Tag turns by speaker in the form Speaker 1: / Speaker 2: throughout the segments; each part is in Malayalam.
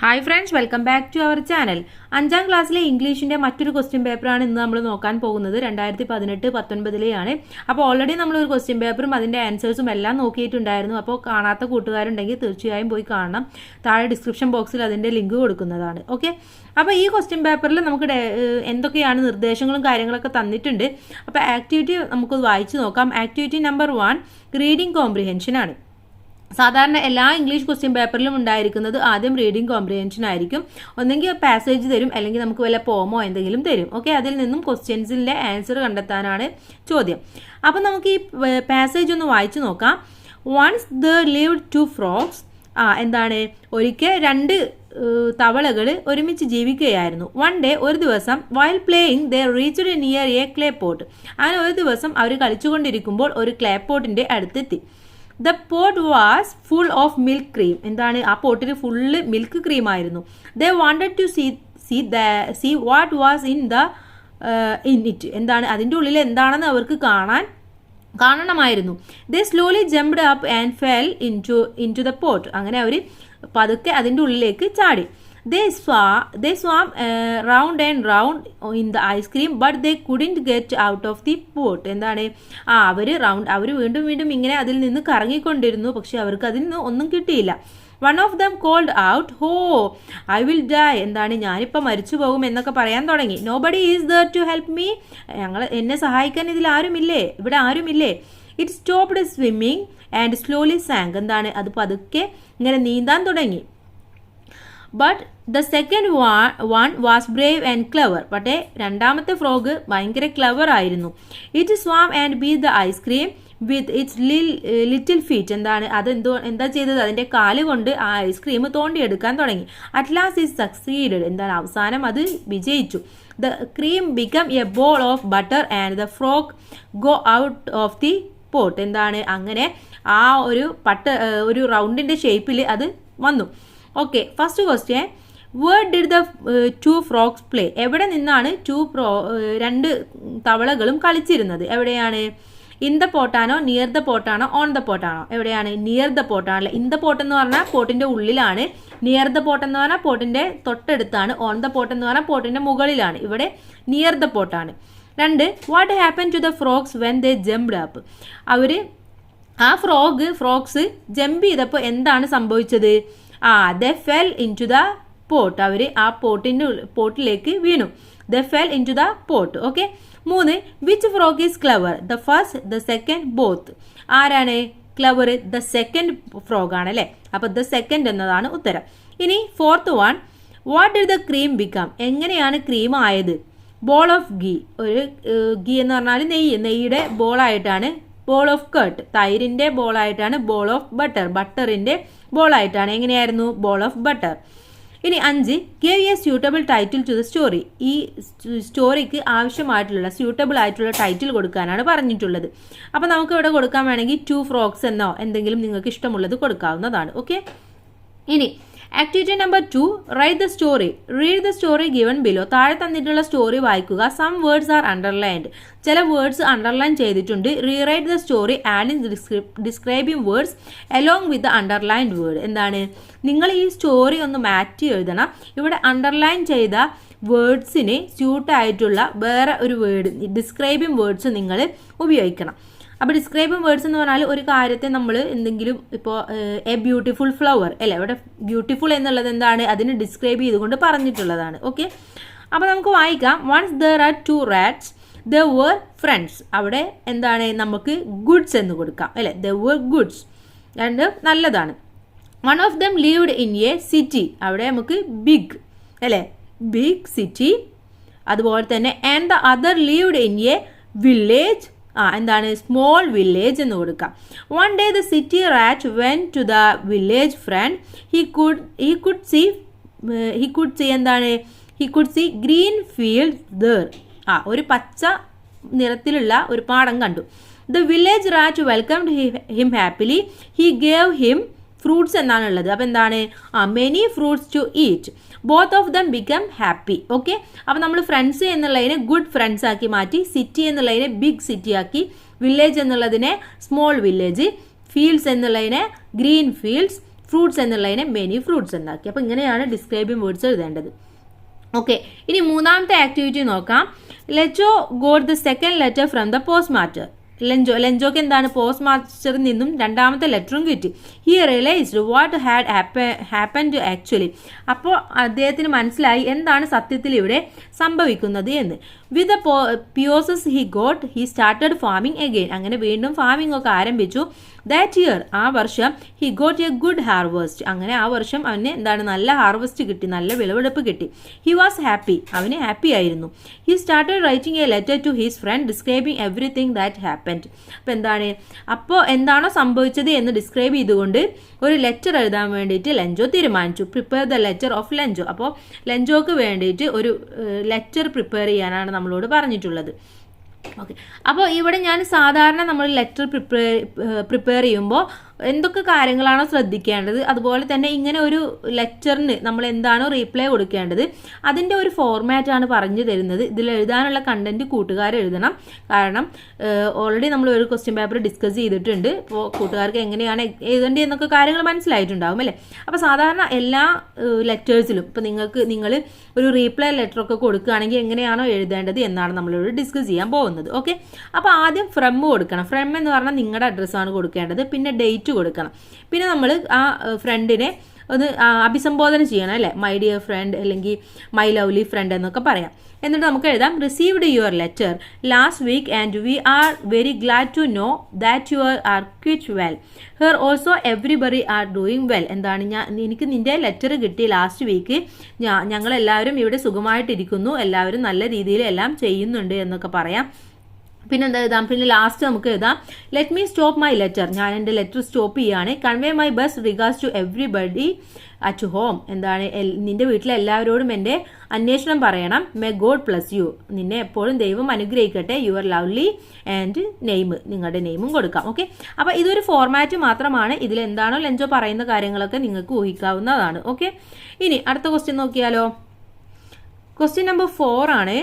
Speaker 1: Hi friends, welcome back to our channel. 5ാം ക്ലാസ്സിലെ ഇംഗ്ലീഷിൻ്റെ മറ്റൊരു ക്വസ്റ്റ്യൻ പേപ്പറാണ് ഇന്ന് നമ്മൾ നോക്കാൻ പോകുന്നത്. 2018-19 അപ്പോൾ ഓൾറെഡി നമ്മളൊരു ക്വസ്റ്റ്യൻ പേപ്പറും അതിൻ്റെ ആൻസേഴ്സും എല്ലാം നോക്കിയിട്ടുണ്ടായിരുന്നു. അപ്പോൾ കാണാത്ത കൂട്ടുകാരുണ്ടെങ്കിൽ തീർച്ചയായും പോയി കാണണം. താഴെ ഡിസ്ക്രിപ്ഷൻ ബോക്സിൽ അതിൻ്റെ ലിങ്ക് കൊടുക്കുന്നതാണ്. ഓക്കെ, അപ്പോൾ ഈ ക്വസ്റ്റ്യൻ പേപ്പറിൽ നമുക്ക് എന്തൊക്കെയാണ് നിർദ്ദേശങ്ങളും കാര്യങ്ങളൊക്കെ തന്നിട്ടുണ്ട്. അപ്പോൾ ആക്ടിവിറ്റി നമുക്ക് വായിച്ച് നോക്കാം. ആക്ടിവിറ്റി നമ്പർ 1 റീഡിംഗ് കോംപ്രിഹെൻഷൻ ആണ്. സാധാരണ എല്ലാ ഇംഗ്ലീഷ് ക്വസ്റ്റ്യൻ പേപ്പറിലും ഉണ്ടായിരിക്കുന്നത് ആദ്യം റീഡിംഗ് കോംപ്രിഹെൻഷൻ ആയിരിക്കും. ഒന്നെങ്കിൽ പാസേജ് തരും, അല്ലെങ്കിൽ നമുക്ക് വല്ല പോമോ എന്തെങ്കിലും തരും. ഓക്കെ, അതിൽ നിന്നും ക്വസ്റ്റ്യൻസിൻ്റെ ആൻസർ കണ്ടെത്താനാണ് ചോദ്യം. അപ്പം നമുക്ക് ഈ പാസേജ് ഒന്ന് വായിച്ചു നോക്കാം. Once there lived 2 frogs. എന്താണ്, ഒരിക്കൽ 2 തവളകൾ ഒരുമിച്ച് ജീവിക്കുകയായിരുന്നു. വൺ ഡേ, ഒരു ദിവസം, while playing they reached near a clay pot. അങ്ങനെ ഒരു ദിവസം അവർ കളിച്ചുകൊണ്ടിരിക്കുമ്പോൾ ഒരു ക്ലേ പോട്ടിൻ്റെ അടുത്തെത്തി. The pot was full of milk cream. എന്താണ്, ആ പോട്ടിൽ ഫുള്ള് മിൽക്ക് ക്രീം ആയിരുന്നു. They wanted to see what was in it. എന്താണ്, അതിൻ്റെ ഉള്ളിൽ എന്താണെന്ന് അവർക്ക് കാണണമായിരുന്നു. They slowly jumped up and fell into the pot. അങ്ങനെ അവർ പതുക്കെ അതിൻ്റെ ഉള്ളിലേക്ക് ചാടി. They swam round and round in the ice cream, but they couldn't get out of the pot. എന്താണ്, അവർ വീണ്ടും ഇങ്ങനെ അതിൽ നിന്ന് കറങ്ങിക്കൊണ്ടിരുന്നു, പക്ഷെ അവർക്ക് അതിൽ നിന്ന് ഒന്നും കിട്ടിയില്ല. One of them called out, "Oh, I will die." എന്താണ്, ഞാനിപ്പോൾ മരിച്ചു പോകും എന്നൊക്കെ പറയാൻ തുടങ്ങി. Nobody is there to help me. എന്നെ സഹായിക്കാൻ ഇവിടെ ആരുമില്ലേ. It stopped swimming and slowly sank. എന്താണ്, അത് പതുക്കെ ഇങ്ങനെ നീന്താൻ തുടങ്ങി. But the second one was brave and clever. പക്ഷേ രണ്ടാമത്തെ ഫ്രോഗ് ഭയങ്കര ക്ലവർ ആയിരുന്നു. It swam and beat the ice cream with its little feet. എന്താണ്, എന്താ ചെയ്തത്, അതിൻ്റെ കാല് കൊണ്ട് ആ ഐസ്ക്രീം തോണ്ടിയെടുക്കാൻ തുടങ്ങി. At last it succeeded. എന്താണ്, അവസാനം അത് വിജയിച്ചു. The cream become a ball of butter and the frog go out of the pot. എന്താണ്, അങ്ങനെ ആ ഒരു റൗണ്ടിൻ്റെ ഷേപ്പിൽ അത് വന്നു. Okay, first question, where did the 2 frogs play. എവിടെ നിന്നാണ് 2 തവളകളും കളിച്ചിരുന്നത്? എവിടെയാണ്? ഇൻ ദ പോട്ടാണോ, നിയർ ദ പോട്ടാണോ, ഓൺ ദ പോട്ടാണോ? എവിടെയാണ്? നിയർ ദ പോട്ടാണല്ലേ. ഇൻ ദ പോട്ട് എന്ന് പറഞ്ഞാൽ പോട്ടിൻ്റെ ഉള്ളിലാണ്. നിയർ ദ പോട്ട് എന്ന് പറഞ്ഞാൽ പോട്ടിൻ്റെ തൊട്ടടുത്താണ്. ഓൺ ദ പോട്ട് എന്ന് പറഞ്ഞാൽ പോട്ടിൻ്റെ മുകളിലാണ്. ഇവിടെ നിയർ ദ പോട്ടാണ്. 2, what happen to the frogs when they jumped up. Frogs jump ചെയ്തപ്പോൾ എന്താണ് സംഭവിച്ചത്? They fell into the pot. അവർ ആ പോട്ടിലേക്ക് വീണു. They fell into the pot. Okay. 3, which frog is clever? The first, the second, both. ആരാണ് ക്ലവർ? ദ സെക്കൻഡ് ഫ്രോഗ് ആണ് അല്ലേ. അപ്പോൾ ദ സെക്കൻഡ് എന്നതാണ് ഉത്തരം. ഇനി 4th one, what did the cream become? എങ്ങനെയാണ് ക്രീം ആയത്? Ball of ghee. ഒരു ഗീ എന്ന് പറഞ്ഞാൽ നെയ്യുടെ ബോളായിട്ടാണ്. ബോൾ ഓഫ് കട്ട്, തൈരിൻ്റെ ബോളായിട്ടാണ്. ബോൾ ഓഫ് ബട്ടർ, ബട്ടറിൻ്റെ ബോളായിട്ടാണ്. എങ്ങനെയായിരുന്നു? Ball of butter. ഇനി 5, gave a suitable title to the story. ഈ സ്റ്റോറിക്ക് ആവശ്യമായിട്ടുള്ള സ്യൂട്ടബിൾ ആയിട്ടുള്ള ടൈറ്റിൽ കൊടുക്കാനാണ് പറഞ്ഞിട്ടുള്ളത്. അപ്പോൾ നമുക്ക് ഇവിടെ കൊടുക്കാൻ വേണമെങ്കിൽ 2 frogs എന്നോ എന്തെങ്കിലും നിങ്ങൾക്ക് ഇഷ്ടമുള്ളത് കൊടുക്കാവുന്നതാണ്. ഓക്കെ. ഇനി activity number 2, write the story. Read the story given below. താഴെ തന്നിട്ടുള്ള സ്റ്റോറി വായിക്കുക. Some words are underlined. ചില വേർഡ്സ് അണ്ടർലൈൻ ചെയ്തിട്ടുണ്ട്. Rewrite the story adding describing words along with the underlined word. എന്താണ്, നിങ്ങൾ ഈ സ്റ്റോറി ഒന്ന് മാറ്റി എഴുതണം. ഇവിടെ അണ്ടർലൈൻ ചെയ്ത വേർഡ്സിന് സ്യൂട്ടായിട്ടുള്ള വേറെ ഒരു വേർഡ്, ഡിസ്ക്രൈബിംഗ് വേർഡ്സ് നിങ്ങൾ ഉപയോഗിക്കണം. അപ്പോൾ ഡിസ്ക്രൈബിംഗ് വേർഡ്സ് എന്ന് പറഞ്ഞാൽ ഒരു കാര്യത്തെ നമ്മൾ എന്തെങ്കിലും, ഇപ്പോൾ എ ബ്യൂട്ടിഫുൾ ഫ്ലവർ അല്ലേ, ഇവിടെ ബ്യൂട്ടിഫുൾ എന്നുള്ളത് എന്താണ്, അതിന് ഡിസ്ക്രൈബ് ചെയ്തുകൊണ്ട് പറഞ്ഞിട്ടുള്ളതാണ്. ഓക്കെ, അപ്പോൾ നമുക്ക് വായിക്കാം. Once there are 2 rats, they were friends. അവിടെ എന്താണ്, നമുക്ക് ഗുഡ്സ് എന്ന് കൊടുക്കാം അല്ലേ. they were goods, നല്ലതാണ്. One of them lived in a city. അവിടെ നമുക്ക് ബിഗ് അല്ലേ, ബിഗ് സിറ്റി. അതുപോലെ തന്നെ and the other lived in a village. എന്താണ്, സ്മോൾ വില്ലേജ് എന്ന് കൊടുക്കാം. One day the city rat went to the village friend. He could see green field there. ഒരു പച്ച നിറത്തിലുള്ള ഒരു പാടം കണ്ടു. The village rat welcomed him happily. He gave him fruits എന്നാണുള്ളത്. അപ്പോൾ എന്താണ്, many fruits to eat. Both of them become happy. Okay, അപ്പോൾ നമ്മൾ ഫ്രണ്ട്സ് എന്നുള്ളതിനെ ഗുഡ് ഫ്രണ്ട്സ് ആക്കി മാറ്റി. സിറ്റി എന്നുള്ളതിനെ ബിഗ് സിറ്റി ആക്കി. വില്ലേജ് എന്നുള്ളതിനെ സ്മോൾ വില്ലേജ്. ഫീൽഡ്സ് എന്നുള്ളതിനെ ഗ്രീൻ ഫീൽഡ്സ്. ഫ്രൂട്ട്സ് എന്നുള്ളതിനെ മെനി ഫ്രൂട്ട്സ് എന്നാക്കി. അപ്പോൾ ഇങ്ങനെയാണ് ഡിസ്ക്രൈബിംഗ് വേർഡ്സ് എഴുതേണ്ടത്. ഓക്കെ, ഇനി മൂന്നാമത്തെ ആക്ടിവിറ്റി നോക്കാം. Lencho got the second letter from the post master. ലെഞ്ചോക്ക് എന്താണ് പോസ്റ്റ് മാസ്റ്ററിൽ നിന്നും രണ്ടാമത്തെ ലെറ്ററും കിട്ടി. He realised what had happened actually. അപ്പോൾ അദ്ദേഹത്തിന് മനസ്സിലായി എന്താണ് സത്യത്തിൽ ഇവിടെ സംഭവിക്കുന്നത് എന്ന്. With the pesos he got he started farming again. അങ്ങനെ വീണ്ടും ഫാമിംഗ് ഒക്കെ ആരംഭിച്ചു. ദാറ്റ് ഇയർ ആ വർഷം he got a good harvest. അങ്ങനെ ആ വർഷം അവന് എന്താണ് നല്ല ഹാർവെസ്റ്റ് കിട്ടി, നല്ല വിളവെടുപ്പ് കിട്ടി. ഹി വാസ് ഹാപ്പി, അവന് ഹാപ്പി ആയിരുന്നു. He started writing a letter to his friend describing everything that happened. അപ്പോൾ എന്താണ്, അപ്പോൾ എന്താണോ സംഭവിച്ചത് എന്ന് ഡിസ്ക്രൈബ് ചെയ്തുകൊണ്ട് ഒരു ലെറ്റർ എഴുതാൻ വേണ്ടിയിട്ട് ലെഞ്ചോ തീരുമാനിച്ചു. Prepare the letter of Lencho. അപ്പോൾ ലെഞ്ചോക്ക് വേണ്ടിയിട്ട് ഒരു ലെറ്റർ പ്രിപ്പയർ ചെയ്യാനാണ് നമ്മളോട് പറഞ്ഞിട്ടുള്ളത്. ഓക്കെ, അപ്പോൾ ഇവിടെ ഞാൻ സാധാരണ നമ്മൾ ലെറ്റർ പ്രിപ്പയർ ചെയ്യുമ്പോൾ എന്തൊക്കെ കാര്യങ്ങളാണോ ശ്രദ്ധിക്കേണ്ടത്, അതുപോലെ തന്നെ ഇങ്ങനെ ഒരു ലെറ്ററിന് നമ്മൾ എന്താണോ റീപ്ലൈ കൊടുക്കേണ്ടത് അതിൻ്റെ ഒരു ഫോർമാറ്റാണ് പറഞ്ഞു തരുന്നത്. ഇതിൽ എഴുതാനുള്ള കണ്ടന്റ് കൂട്ടുകാർ എഴുതണം. കാരണം ഓൾറെഡി നമ്മൾ ഒരു ക്വസ്റ്റ്യൻ പേപ്പർ ഡിസ്കസ് ചെയ്തിട്ടുണ്ട്. അപ്പോൾ കൂട്ടുകാർക്ക് എങ്ങനെയാണ് എഴുതേണ്ടത് എന്നൊക്കെ കാര്യങ്ങൾ മനസ്സിലായിട്ടുണ്ടാകും അല്ലേ. അപ്പോൾ സാധാരണ എല്ലാ ലെറ്റേഴ്സിലും ഇപ്പോൾ നിങ്ങൾ ഒരു റീപ്ലൈ ലെറ്ററൊക്കെ കൊടുക്കുകയാണെങ്കിൽ എങ്ങനെയാണോ എഴുതേണ്ടത് എന്നാണ് നമ്മളോട് ഡിസ്കസ് ചെയ്യാൻ പോകുന്നത്. ഓക്കെ, അപ്പോൾ ആദ്യം ഫ്രം കൊടുക്കണം. ഫ്രം എന്ന് പറഞ്ഞാൽ നിങ്ങളുടെ അഡ്രസ്സാണ് കൊടുക്കേണ്ടത്. പിന്നെ ഡേറ്റ് കൊടുക്കണം. പിന്നെ നമ്മൾ ആ ഫ്രണ്ടിനെ ഒന്ന് അഭിസംബോധന ചെയ്യണം അല്ലേ. മൈ ഡിയർ ഫ്രണ്ട് അല്ലെങ്കിൽ മൈ ലവ്ലി ഫ്രണ്ട് എന്നൊക്കെ പറയാം. എന്നിട്ട് നമുക്ക് എഴുതാം received your letter last week and we are very glad to know that you are quite well. Here also everybody are doing well. എന്താണ്, എനിക്ക് നിന്റെ ലെറ്റർ കിട്ടി ലാസ്റ്റ് വീക്ക്. ഞങ്ങളെല്ലാവരും ഇവിടെ സുഖമായിട്ടിരിക്കുന്നു, എല്ലാവരും നല്ല രീതിയിൽ എല്ലാം ചെയ്യുന്നുണ്ട് എന്നൊക്കെ പറയാം. പിന്നെ എന്താ എഴുതാം, പിന്നെ ലാസ്റ്റ് നമുക്ക് എഴുതാം let me stop my letter. ഞാൻ എൻ്റെ ലെറ്റർ സ്റ്റോപ്പ് ചെയ്യാണ്. Convey my best regards to everybody at home. എന്താണ്, നിന്റെ വീട്ടിലെ എല്ലാവരോടും എൻ്റെ അന്വേഷണം പറയണം. May God bless you. നിന്നെ എപ്പോഴും ദൈവം അനുഗ്രഹിക്കട്ടെ. യുവർ ലവ്ലി ആൻഡ് നെയിം, നിങ്ങളുടെ നെയിമും കൊടുക്കാം. ഓക്കെ, അപ്പോൾ ഇതൊരു ഫോർമാറ്റ് മാത്രമാണ്. ഇതിൽ എന്താണോ ലെഞ്ചോ പറയുന്ന കാര്യങ്ങളൊക്കെ നിങ്ങൾക്ക് ഊഹിക്കാവുന്നതാണ്. ഓക്കെ, ഇനി അടുത്ത ക്വസ്റ്റ്യൻ നോക്കിയാലോ. ക്വസ്റ്റ്യൻ നമ്പർ 4 ആണ്.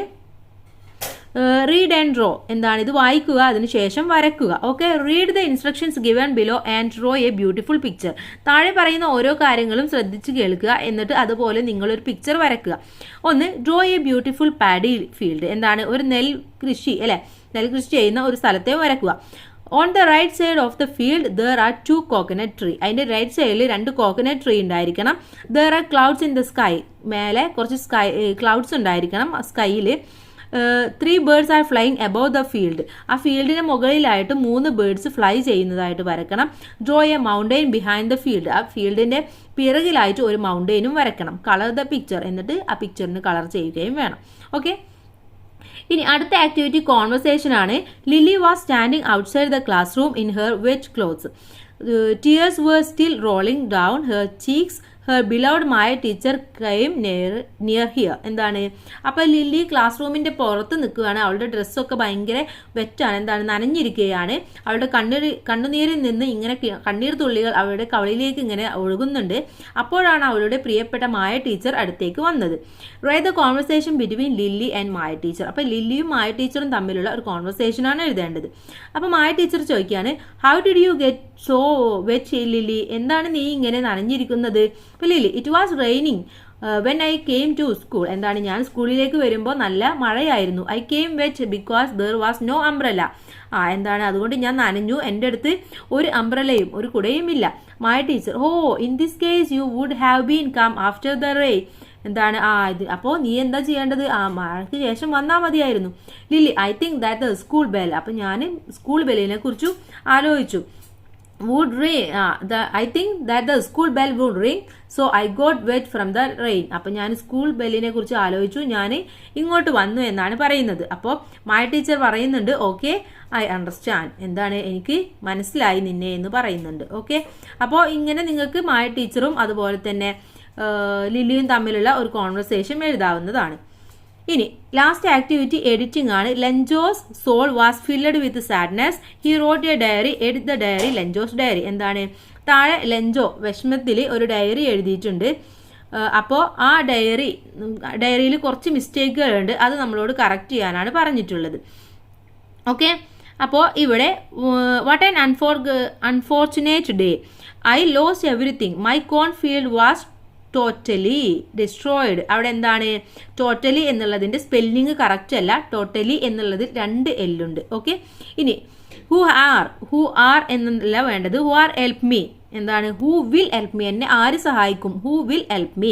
Speaker 1: Read and draw. എന്താണ്, ഇത് വായിക്കുക, അതിനുശേഷം വരക്കുക. Okay, read the instructions given below and draw a beautiful picture. താഴെ പറയുന്ന ഓരോ കാര്യങ്ങളും ശ്രദ്ധിച്ച് കേൾക്കുക, എന്നിട്ട് അതുപോലെ നിങ്ങളൊരു പിക്ചർ വരക്കുക. ഒന്ന്, draw a beautiful paddy field. എന്താണ്, ഒരു നെൽകൃഷി അല്ലെ, നെൽകൃഷി ചെയ്യുന്ന ഒരു സ്ഥലത്തെ വരക്കുക. On the right side of the field there are 2 coconut tree. അതിൻ്റെ റൈറ്റ് സൈഡിൽ 2 കോക്കനട്ട് ട്രീ ഉണ്ടായിരിക്കണം. There are clouds in the sky. മേലെ കുറച്ച് ക്ലൗഡ്സ് ഉണ്ടായിരിക്കണം സ്കൈയിൽ. 3 birds are flying above the field. ആ ഫീൽഡിന് മുകളിലായിട്ട് 3 ബേർഡ്സ് ഫ്ലൈ ചെയ്യുന്നതായിട്ട് വരക്കണം. Draw a mountain behind the field. ആ ഫീൽഡിന്റെ പിറകിലായിട്ട് ഒരു മൗണ്ടെയിനും വരക്കണം. Colour the picture. എന്നിട്ട് ആ പിക്ചറിന് കളർ ചെയ്യുകയും വേണം. ഓക്കെ, ഇനി അടുത്ത ആക്ടിവിറ്റി കോൺവെർസേഷൻ ആണ്. Lily was standing outside the class room in her wet clothes. Tears were still rolling down her cheeks. Her beloved Maya teacher came near here. എന്താണ്, അപ്പോൾ ലില്ലി ക്ലാസ് റൂമിൻ്റെ പുറത്ത് നിൽക്കുകയാണ്. അവളുടെ ഡ്രസ്സൊക്കെ ഭയങ്കര വെറ്റാണ്, എന്താണ്, നനഞ്ഞിരിക്കുകയാണ്. അവളുടെ കണ്ണുനീരിൽ നിന്ന് ഇങ്ങനെ കണ്ണീർ തുള്ളികൾ അവളുടെ കവളിലേക്ക് ഇങ്ങനെ ഒഴുകുന്നുണ്ട്. അപ്പോഴാണ് അവളുടെ പ്രിയപ്പെട്ട മായ ടീച്ചർ അടുത്തേക്ക് വന്നത്. Write the conversation between Lily and Maya teacher. അപ്പോൾ ലില്ലിയും മായ ടീച്ചറും തമ്മിലുള്ള ഒരു കോൺവെർസേഷനാണ് എഴുതേണ്ടത്. അപ്പോൾ മായ ടീച്ചർ ചോദിക്കുകയാണ് how did you get so wet Lily. എന്താണ് നീ ഇങ്ങനെ നനഞ്ഞിരിക്കുന്നത്? അപ്പോൾ Lily, it was raining when I came to school. എന്താണ്, ഞാൻ സ്കൂളിലേക്ക് വരുമ്പോൾ നല്ല മഴയായിരുന്നു. I came wet because there was no umbrella. എന്താണ്, അതുകൊണ്ട് ഞാൻ നനഞ്ഞു. എൻ്റെ അടുത്ത് ഒരു അംബ്രലയും ഒരു കുടയും ഇല്ല. Maya teacher, oh in this case you would have been come after the rain. എന്താണ്, ഇത് അപ്പോൾ നീ എന്താ ചെയ്യേണ്ടത്? മഴയ്ക്ക് ശേഷം വന്നാൽ മതിയായിരുന്നു. Lily, I think that the school bell. അപ്പം ഞാൻ സ്കൂൾ ബെല്ലിനെ കുറിച്ചും ആലോചിച്ചു. would ring. I think that the school bell would ring, so I got wet from the rain. അപ്പം ഞാൻ സ്കൂൾ ബെല്ലിനെ കുറിച്ച് ആലോചിച്ചു, ഞാൻ ഇങ്ങോട്ട് വന്നു എന്നാണ് പറയുന്നത്. അപ്പോൾ മായ ടീച്ചർ പറയുന്നുണ്ട് ഓക്കെ ഐ അണ്ടർസ്റ്റാൻഡ്. എന്താണ്, എനിക്ക് മനസ്സിലായി നിന്നെ എന്ന് പറയുന്നുണ്ട്. ഓക്കെ, അപ്പോൾ ഇങ്ങനെ നിങ്ങൾക്ക് മായ ടീച്ചറും അതുപോലെ തന്നെ ലില്ലിയും തമ്മിലുള്ള ഒരു കോൺവെർസേഷൻ എഴുതാവുന്നതാണ്. ഇനി ലാസ്റ്റ് ആക്ടിവിറ്റി എഡിറ്റിംഗ് ആണ്. Lencho's soul was filled with sadness. He wrote a diary. Edit the diary. Lencho's diary. എന്താണ്, താഴെ ലെഞ്ചോ വിഷമത്തിൽ ഒരു ഡയറി എഴുതിയിട്ടുണ്ട്. അപ്പോൾ ആ ഡയറിയിൽ കുറച്ച് മിസ്റ്റേക്കുകളുണ്ട്, അത് നമ്മളോട് കറക്റ്റ് ചെയ്യാനാണ് പറഞ്ഞിട്ടുള്ളത്. ഓക്കെ, അപ്പോൾ ഇവിടെ what an unfortunate day. I lost everything, my cornfield was totally destroyed. അവിടെ എന്താണ് ടോട്ടലി എന്നുള്ളതിൻ്റെ സ്പെല്ലിങ് കറക്റ്റ് അല്ല, ടോട്ടലി എന്നുള്ളതിൽ 2 എല്ലുണ്ട്. ഓക്കെ, ഇനി ഹു ആർ എന്നല്ല വേണ്ടത്, ഹു ആർ ഹെൽപ്പ് മീ. എന്താണ് ഹു വിൽ ഹെൽപ്പ് മീ, എന്നെ ആര് സഹായിക്കും, who will help me.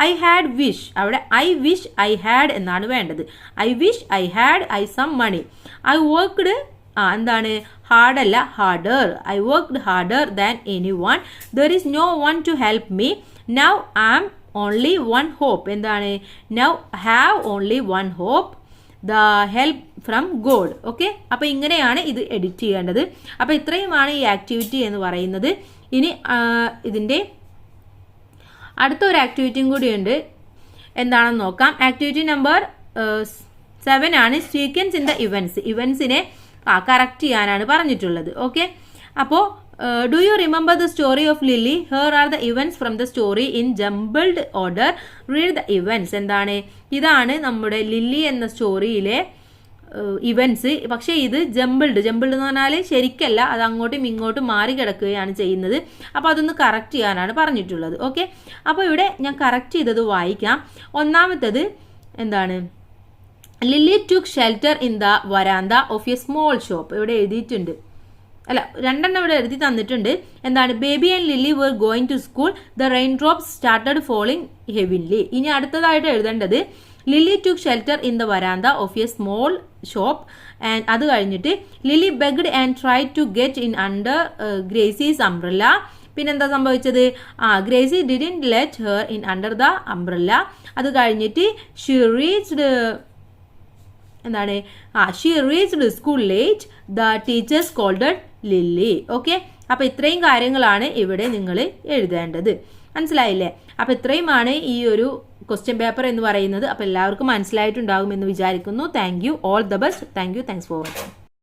Speaker 1: I had wish, അവിടെ ഐ വിഷ് ഐ ഹാഡ് എന്നാണ് വേണ്ടത്. I wish I had I some money. I worked എന്താണ് ഹാർഡ് അല്ല, harder. I worked harder than any one. There is no one to help me. Now I am only one hope. എന്താണ് now have only one hope, the help from God. Okay, അപ്പോൾ ഇങ്ങനെയാണ് ഇത് എഡിറ്റ് ചെയ്യേണ്ടത്. അപ്പോൾ ഇത്രയുമാണ് ഈ ആക്ടിവിറ്റി എന്ന് പറയുന്നത്. ഇനി ഇതിൻ്റെ അടുത്ത ഒരു ആക്ടിവിറ്റിയും കൂടിയുണ്ട്, എന്താണെന്ന് നോക്കാം. ആക്ടിവിറ്റി നമ്പർ 7 ആണ് സീക്വൻസ് ഇൻ ദ ഇവൻറ്റ്സ്. ഇവൻറ്റ്സിനെ കറക്റ്റ് ചെയ്യാനാണ് പറഞ്ഞിട്ടുള്ളത്. ഓക്കെ, അപ്പോൾ do you remember the story of Lily? Here are the events from the story in jumbled order. Read the events. എന്താണ് ഇതാണ് നമ്മുടെ ലില്ലി എന്ന സ്റ്റോറിയിലെ ഇവൻറ്റ്സ്. പക്ഷേ ഇത് ജംബിൾഡ് എന്ന് പറഞ്ഞാൽ ശരിക്കല്ല, അത് അങ്ങോട്ടും ഇങ്ങോട്ടും മാറി കിടക്കുകയാണ് ചെയ്യുന്നത്. അപ്പോൾ അതൊന്ന് കറക്റ്റ് ചെയ്യാനാണ് പറഞ്ഞിട്ടുള്ളത്. ഓക്കെ, അപ്പോൾ ഇവിടെ ഞാൻ കറക്റ്റ് ചെയ്തത് വായിക്കാം. ഒന്നാമത്തത് എന്താണ് Lily took shelter in the veranda of a small shop. ഇവിടെ എഴുതിയിട്ടുണ്ട്, അല്ല 2 ഇവിടെ എഴുതി തന്നിട്ടുണ്ട്. എന്താണ് Baby and Lily were going to school, the rain drops started falling heavily. ഇനി അടുത്തതായിട്ട് എഴുതേണ്ടത് Lily took shelter in the veranda of a small shop. And അത് കഴിഞ്ഞിട്ട് Lily begged and try to get in under Gracie's umbrella. പിന്നെന്താ സംഭവിച്ചത്? Gracie didn't let her in under the umbrella. അത് കഴിഞ്ഞിട്ട് ഷീ റീച്ച്ഡ് എന്താണ് she reached school late, the teachers scolded Lily. Okay, അപ്പോൾ ഇത്രയും കാര്യങ്ങളാണ് ഇവിടെ നിങ്ങൾ എഴുതേണ്ടത്. മനസ്സിലായില്ലേ? അപ്പോൾ ഇത്രയുമാണ് ഈ ഒരു ക്വസ്റ്റ്യൻ പേപ്പർ എന്ന് പറയുന്നത്. അപ്പോൾ എല്ലാവർക്കും മനസ്സിലായിട്ടുണ്ടാകുമെന്ന് വിചാരിക്കുന്നു. Thank you, all the best. Thank you, thanks for watching.